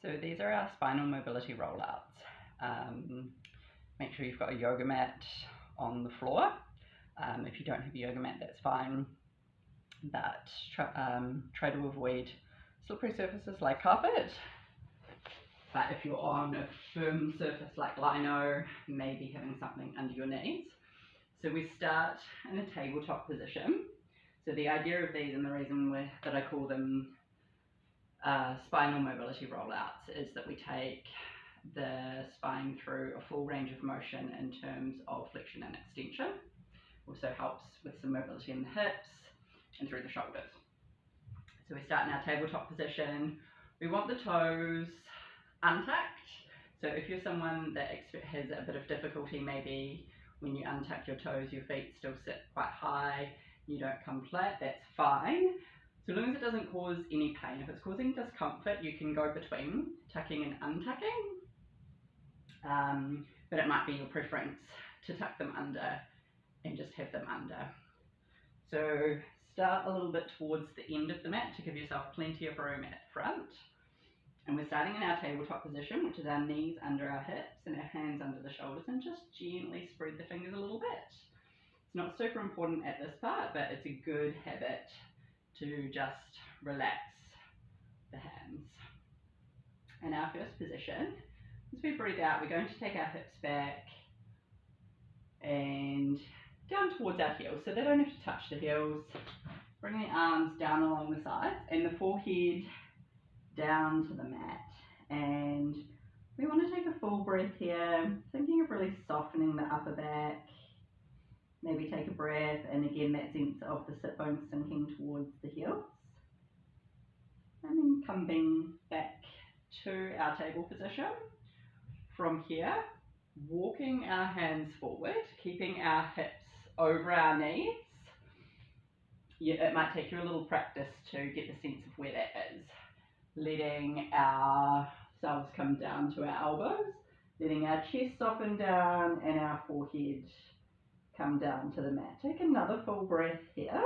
So these are our spinal mobility rollouts. Make sure you've got a yoga mat on the floor. If you don't have a yoga mat, that's fine. But try to avoid slippery surfaces like carpet. But if you're on a firm surface like lino, maybe having something under your knees. So we start in a tabletop position. So the idea of these, and the reason that I call them spinal mobility rollouts, is that we take the spine through a full range of motion in terms of flexion and extension. Also helps with some mobility in the hips and through the shoulders. So we start in our tabletop position. We want the toes untucked. So if you're someone that has a bit of difficulty, maybe when you untuck your toes, your feet still sit quite high, you don't come flat, that's fine. So long as it doesn't cause any pain. If it's causing discomfort, you can go between tucking and untucking. But it might be your preference to tuck them under and just have them under. So start a little bit towards the end of the mat to give yourself plenty of room at the front. And we're starting in our tabletop position, which is our knees under our hips and our hands under the shoulders, and just gently spread the fingers a little bit. It's not super important at this part, but it's a good habit to just relax the hands. In our first position, as we breathe out, we're going to take our hips back and down towards our heels, so they don't have to touch the heels. Bring the arms down along the sides and the forehead down to the mat. And we want to take a full breath here, thinking of really softening the upper back. Maybe take a breath, and again that sense of the sit bones sinking towards the heels. And then coming back to our table position. From here, walking our hands forward, keeping our hips over our knees. It might take you a little practice to get the sense of where that is. Letting ourselves come down to our elbows, letting our chest soften down and our forehead come down to the mat. Take another full breath here.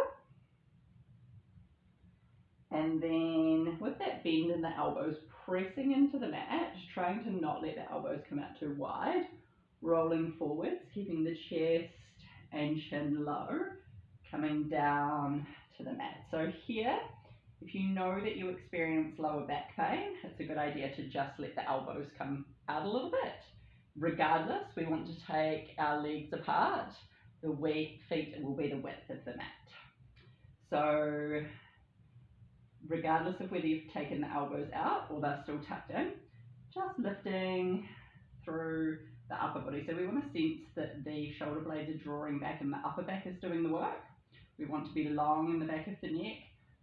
And then with that bend in the elbows, pressing into the mat, just trying to not let the elbows come out too wide, rolling forwards, keeping the chest and chin low, coming down to the mat. So here, if you know that you experience lower back pain, it's a good idea to just let the elbows come out a little bit. Regardless, we want to take our legs apart. The feet will be the width of the mat. So regardless of whether you've taken the elbows out or they're still tucked in, just lifting through the upper body. So we want to sense that the shoulder blades are drawing back and the upper back is doing the work. We want to be long in the back of the neck,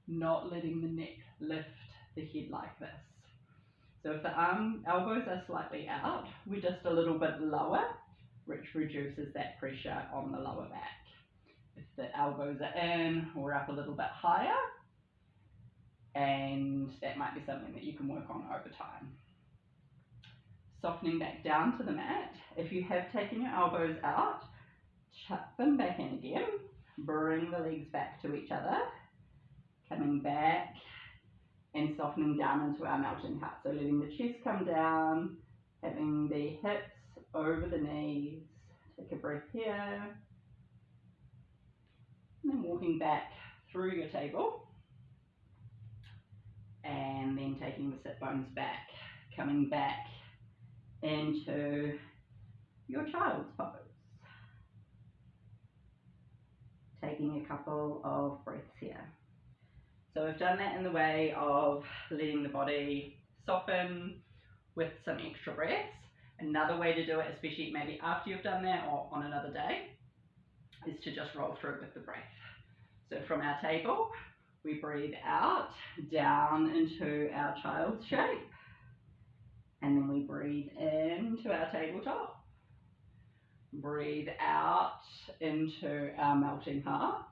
not letting the neck lift the head like this. So if the elbows are slightly out, we're just a little bit lower, which reduces that pressure on the lower back. If the elbows are in, we're up a little bit higher, and that might be something that you can work on over time. Softening back down to the mat. If you have taken your elbows out, tuck them back in again. Bring the legs back to each other. Coming back and softening down into our melting heart. So letting the chest come down, having the hips over the knees. Take a breath here. And then walking back through your table. And then taking the sit bones back, coming back into your child's pose. Taking a couple of breaths here. So we've done that in the way of letting the body soften with some extra breaths. Another way to do it, especially maybe after you've done that or on another day, is to just roll through with the breath. So from our table, we breathe out, down into our child's shape. And then we breathe into our tabletop. Breathe out into our melting heart.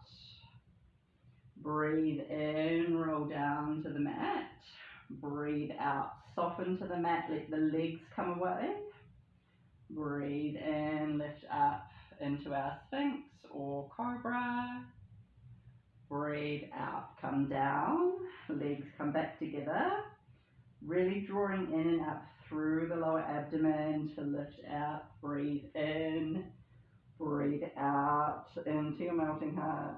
Breathe in, roll down to the mat. Breathe out, soften to the mat, let the legs come away. Breathe in, lift up into our Sphinx or Cobra. Breathe out, come down, legs come back together. Really drawing in and up through the lower abdomen to lift out. Breathe in, breathe out into your melting heart.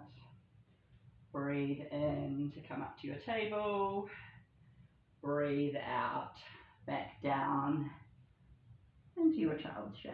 Breathe in to come up to your table. Breathe out, back down into your child's shape.